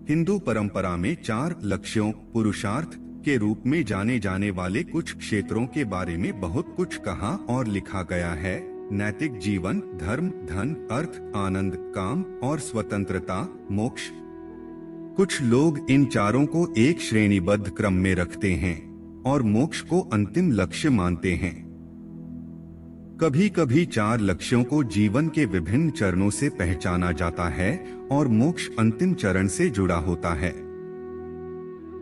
हिंदू परंपरा में 4 लक्ष्यों पुरुषार्थ के रूप में जाने जाने वाले कुछ क्षेत्रों के बारे में बहुत कुछ कहा और लिखा गया है। नैतिक जीवन, धर्म, धन, अर्थ, आनंद, काम और स्वतंत्रता, मोक्ष। कुछ लोग इन चारों को एक श्रेणीबद्ध क्रम में रखते हैं और मोक्ष को अंतिम लक्ष्य मानते हैं। कभी कभी 4 लक्ष्यों को जीवन के विभिन्न चरणों से पहचाना जाता है और मोक्ष अंतिम चरण से जुड़ा होता है।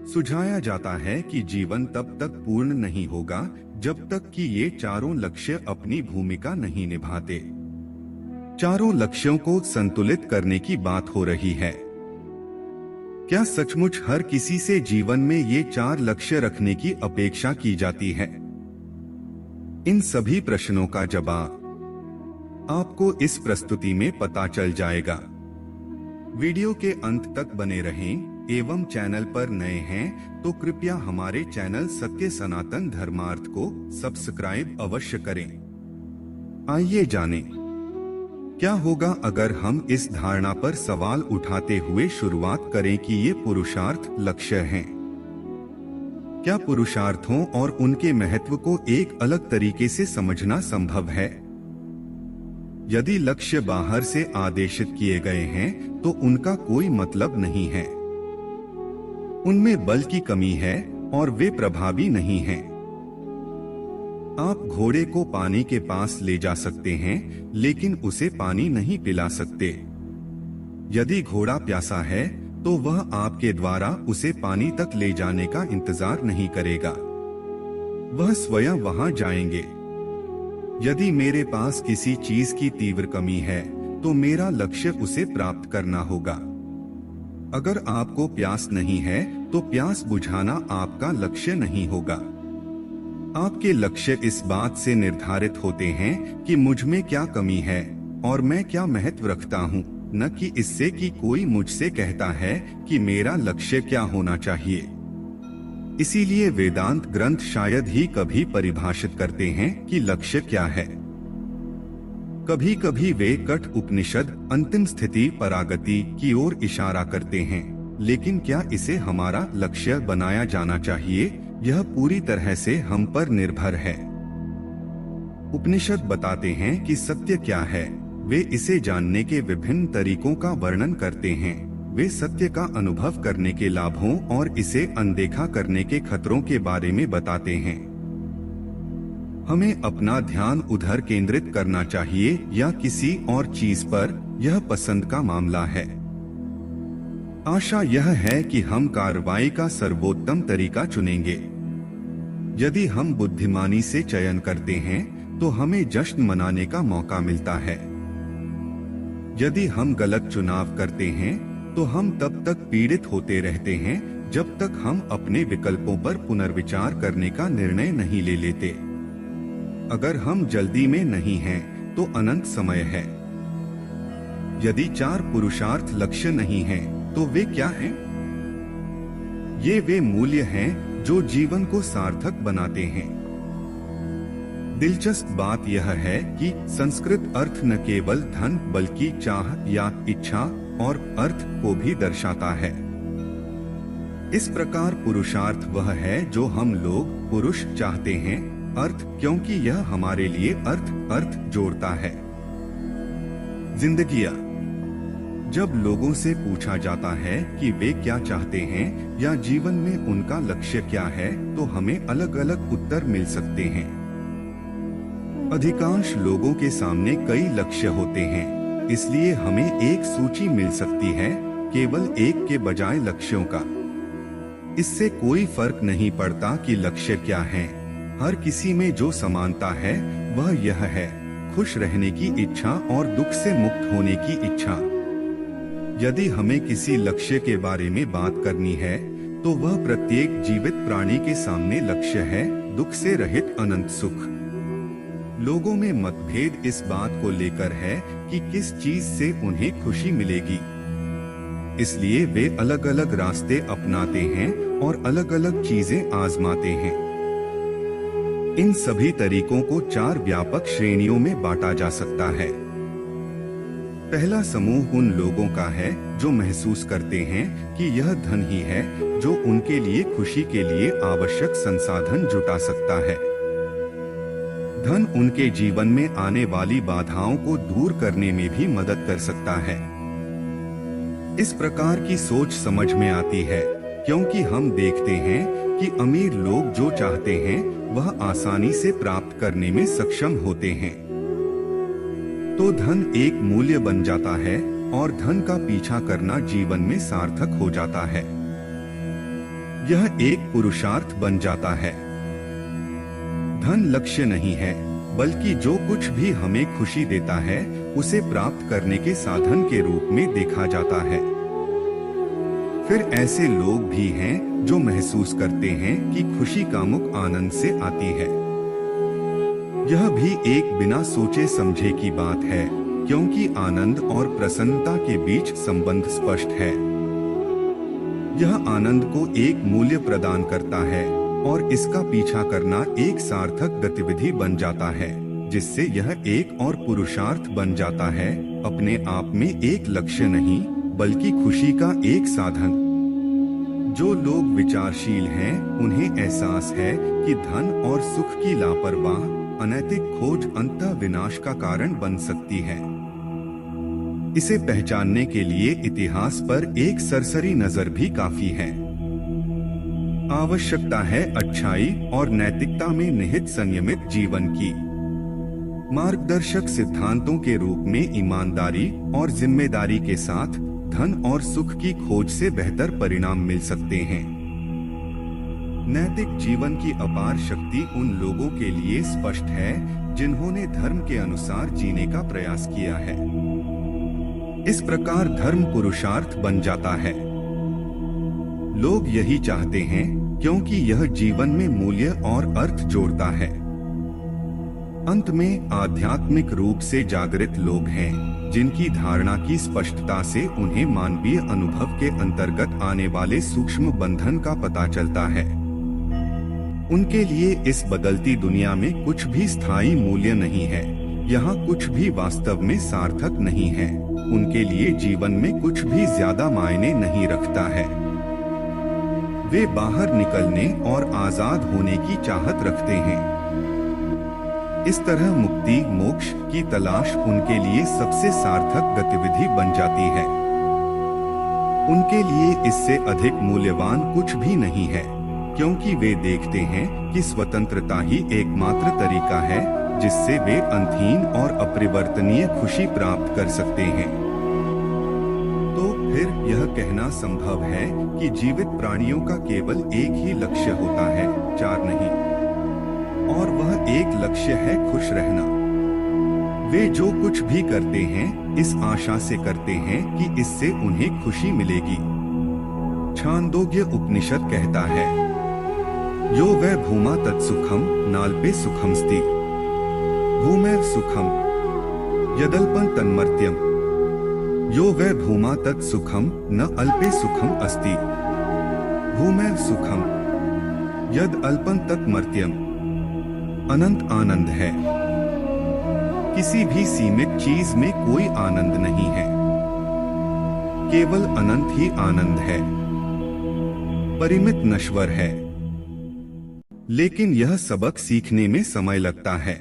सुझाया जाता है कि जीवन तब तक पूर्ण नहीं होगा जब तक कि ये चारों लक्ष्य अपनी भूमिका नहीं निभाते। चारों लक्ष्यों को संतुलित करने की बात हो रही है। क्या सचमुच हर किसी से जीवन में ये 4 लक्ष्य रखने की अपेक्षा की जाती है? इन सभी प्रश्नों का जवाब आपको इस प्रस्तुति में पता चल जाएगा। वीडियो के अंत तक बने रहें एवं चैनल पर नए हैं तो कृपया हमारे चैनल सत्य सनातन धर्मार्थ को सब्सक्राइब अवश्य करें। आइए जानें, क्या होगा अगर हम इस धारणा पर सवाल उठाते हुए शुरुआत करें कि ये पुरुषार्थ लक्ष्य हैं। क्या पुरुषार्थों और उनके महत्व को एक अलग तरीके से समझना संभव है? यदि लक्ष्य बाहर से आदेशित किए गए हैं तो उनका कोई मतलब नहीं है। उनमें बल की कमी है और वे प्रभावी नहीं हैं। आप घोड़े को पानी के पास ले जा सकते हैं लेकिन उसे पानी नहीं पिला सकते। यदि घोड़ा प्यासा है तो वह आपके द्वारा उसे पानी तक ले जाने का इंतजार नहीं करेगा, वह स्वयं वहां जाएंगे। यदि मेरे पास किसी चीज की तीव्र कमी है तो मेरा लक्ष्य उसे प्राप्त करना होगा। अगर आपको प्यास नहीं है तो प्यास बुझाना आपका लक्ष्य नहीं होगा। आपके लक्ष्य इस बात से निर्धारित होते हैं कि मुझ में क्या कमी है और मैं क्या महत्व रखता हूँ, न कि इससे कि कोई मुझसे कहता है कि मेरा लक्ष्य क्या होना चाहिए। इसीलिए वेदांत ग्रंथ शायद ही कभी परिभाषित करते हैं कि लक्ष्य क्या है। कभी कभी वे कठ उपनिषद अंतिम स्थिति परागति की ओर इशारा करते हैं, लेकिन क्या इसे हमारा लक्ष्य बनाया जाना चाहिए, यह पूरी तरह से हम पर निर्भर है। उपनिषद बताते हैं कि सत्य क्या है। वे इसे जानने के विभिन्न तरीकों का वर्णन करते हैं। वे सत्य का अनुभव करने के लाभों और इसे अनदेखा करने के खतरों के बारे में बताते हैं। हमें अपना ध्यान उधर केंद्रित करना चाहिए या किसी और चीज पर, यह पसंद का मामला है। आशा यह है कि हम कार्रवाई का सर्वोत्तम तरीका चुनेंगे। यदि हम बुद्धिमानी से चयन करते हैं तो हमें जश्न मनाने का मौका मिलता है। यदि हम गलत चुनाव करते हैं तो हम तब तक पीड़ित होते रहते हैं जब तक हम अपने विकल्पों पर पुनर्विचार करने का निर्णय नहीं ले लेते। अगर हम जल्दी में नहीं हैं तो अनंत समय है। यदि 4 पुरुषार्थ लक्ष्य नहीं हैं तो वे क्या हैं? ये वे मूल्य हैं जो जीवन को सार्थक बनाते हैं। दिलचस्प बात यह है कि संस्कृत अर्थ न केवल धन बल्कि चाह या इच्छा और अर्थ को भी दर्शाता है। इस प्रकार पुरुषार्थ वह है जो हम लोग पुरुष चाहते हैं, अर्थ क्योंकि यह हमारे लिए अर्थ जोड़ता है। जिंदगियां। जब लोगों से पूछा जाता है कि वे क्या चाहते हैं या जीवन में उनका लक्ष्य क्या है तो हमें अलग अलग उत्तर मिल सकते हैं। अधिकांश लोगों के सामने कई लक्ष्य होते हैं, इसलिए हमें एक सूची मिल सकती है, केवल एक के बजाय लक्ष्यों का। इससे कोई फर्क नहीं पड़ता कि लक्ष्य क्या है। हर किसी में जो समानता है वह यह है, खुश रहने की इच्छा और दुख से मुक्त होने की इच्छा। यदि हमें किसी लक्ष्य के बारे में बात करनी है तो वह प्रत्येक जीवित प्राणी के सामने लक्ष्य है, दुख से रहित अनंत सुख। लोगों में मतभेद इस बात को लेकर है कि किस चीज से उन्हें खुशी मिलेगी। इसलिए वे अलग अलग रास्ते अपनाते हैं और अलग अलग चीजें आजमाते हैं। इन सभी तरीकों को 4 व्यापक श्रेणियों में बांटा जा सकता है। पहला समूह उन लोगों का है जो महसूस करते हैं कि यह धन ही है जो उनके लिए खुशी के लिए आवश्यक संसाधन जुटा सकता है। धन उनके जीवन में आने वाली बाधाओं को दूर करने में भी मदद कर सकता है। इस प्रकार की सोच समझ में आती है क्योंकि हम देखते हैं कि अमीर लोग जो चाहते हैं वह आसानी से प्राप्त करने में सक्षम होते हैं। तो धन एक मूल्य बन जाता है और धन का पीछा करना जीवन में सार्थक हो जाता है। यह एक पुरुषार्थ बन जाता है। धन लक्ष्य नहीं है, बल्कि जो कुछ भी हमें खुशी देता है उसे प्राप्त करने के साधन के रूप में देखा जाता है। फिर ऐसे लोग भी हैं जो महसूस करते हैं कि खुशी कामुक आनंद से आती है। यह भी एक बिना सोचे समझे की बात है, क्योंकि आनंद और प्रसन्नता के बीच संबंध स्पष्ट है। यह आनंद को एक मूल्य प्रदान करता है और इसका पीछा करना एक सार्थक गतिविधि बन जाता है, जिससे यह एक और पुरुषार्थ बन जाता है, अपने आप में एक लक्ष्य नहीं बल्कि खुशी का एक साधन। जो लोग विचारशील हैं, उन्हें एहसास है कि धन और सुख की लापरवाह अनैतिक खोज अंततः विनाश का कारण बन सकती है। इसे पहचानने के लिए इतिहास पर एक सरसरी नजर भी काफी है। आवश्यकता है अच्छाई और नैतिकता में निहित संयमित जीवन की। मार्गदर्शक सिद्धांतों के रूप में ईमानदारी और जिम्मेदारी के साथ धन और सुख की खोज से बेहतर परिणाम मिल सकते हैं। नैतिक जीवन की अपार शक्ति उन लोगों के लिए स्पष्ट है जिन्होंने धर्म के अनुसार जीने का प्रयास किया है। इस प्रकार धर्म पुरुषार्थ बन जाता है। लोग यही चाहते हैं क्योंकि यह जीवन में मूल्य और अर्थ जोड़ता है। अंत में आध्यात्मिक रूप से जागृत लोग हैं जिनकी धारणा की स्पष्टता से उन्हें मानवीय अनुभव के अंतर्गत आने वाले सूक्ष्म बंधन का पता चलता है। उनके लिए इस बदलती दुनिया में कुछ भी स्थायी मूल्य नहीं है, यहाँ कुछ भी वास्तव में सार्थक नहीं है। उनके लिए जीवन में कुछ भी ज्यादा मायने नहीं रखता है। वे बाहर निकलने और आजाद होने की चाहत रखते हैं। इस तरह मुक्ति मोक्ष की तलाश उनके लिए सबसे सार्थक गतिविधि बन जाती है। उनके लिए इससे अधिक मूल्यवान कुछ भी नहीं है, क्योंकि वे देखते हैं कि स्वतंत्रता ही एकमात्र तरीका है जिससे वे अंतहीन और अपरिवर्तनीय खुशी प्राप्त कर सकते हैं। तो फिर यह कहना संभव है कि जीवित प्राणियों का केवल एक ही लक्ष्य होता है, चार नहीं, और वह एक लक्ष्य है खुश रहना। वे जो कुछ भी करते हैं इस आशा से करते हैं कि इससे उन्हें खुशी मिलेगी। छांदोग्य उपनिषद कहता है, यो वै भूमा तत्सुखम नाल्पे सुखमस्ति भूमैव सुखम यदल्पं तन्मर्त्यम यो वै भूमा तत्सुखम न अल्पे सुखम अस्ति भूमैव सुखम यद अल्पं तन्मर्त्यम। अनंत आनंद है। किसी भी सीमित चीज में कोई आनंद नहीं है, केवल अनंत ही आनंद है। परिमित नश्वर है, लेकिन यह सबक सीखने में समय लगता है।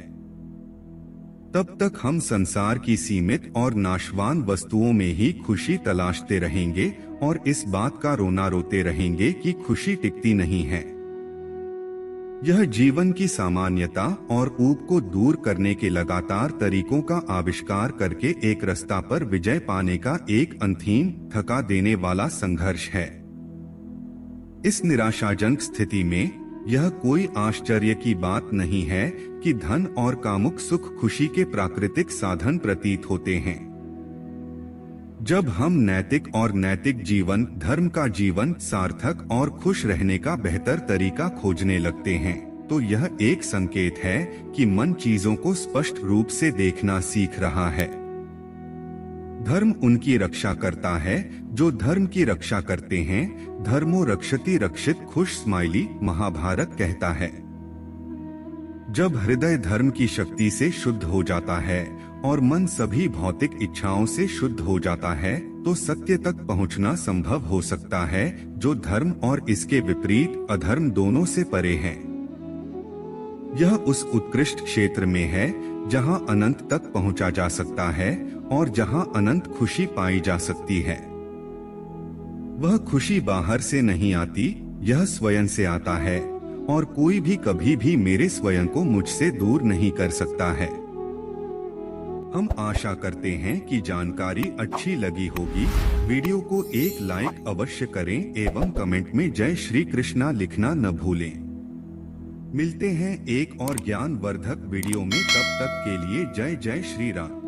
तब तक हम संसार की सीमित और नाशवान वस्तुओं में ही खुशी तलाशते रहेंगे और इस बात का रोना रोते रहेंगे कि खुशी टिकती नहीं है। यह जीवन की सामान्यता और ऊब को दूर करने के लगातार तरीकों का आविष्कार करके एक रास्ता पर विजय पाने का एक अंतहीन थका देने वाला संघर्ष है। इस निराशाजनक स्थिति में यह कोई आश्चर्य की बात नहीं है कि धन और कामुक सुख खुशी के प्राकृतिक साधन प्रतीत होते हैं। जब हम नैतिक और नैतिक जीवन, धर्म का जीवन, सार्थक और खुश रहने का बेहतर तरीका खोजने लगते हैं, तो यह एक संकेत है कि मन चीजों को स्पष्ट रूप से देखना सीख रहा है। धर्म उनकी रक्षा करता है जो धर्म की रक्षा करते हैं। धर्मो रक्षति रक्षित खुश स्माइली महाभारत कहता है। जब हृदय धर्म की शक्ति से शुद्ध हो जाता है और मन सभी भौतिक इच्छाओं से शुद्ध हो जाता है तो सत्य तक पहुंचना संभव हो सकता है, जो धर्म और इसके विपरीत अधर्म दोनों से परे है। यह उस उत्कृष्ट क्षेत्र में है जहां अनंत तक पहुंचा जा सकता है और जहां अनंत खुशी पाई जा सकती है। वह खुशी बाहर से नहीं आती, यह स्वयं से आता है और कोई भी कभी भी मेरे स्वयं को मुझसे दूर नहीं कर सकता है। हम आशा करते हैं कि जानकारी अच्छी लगी होगी। वीडियो को एक लाइक अवश्य करें एवं कमेंट में जय श्री कृष्णा लिखना न भूलें। मिलते हैं एक और ज्ञान वर्धक वीडियो में, तब तक के लिए जय जय श्री राम।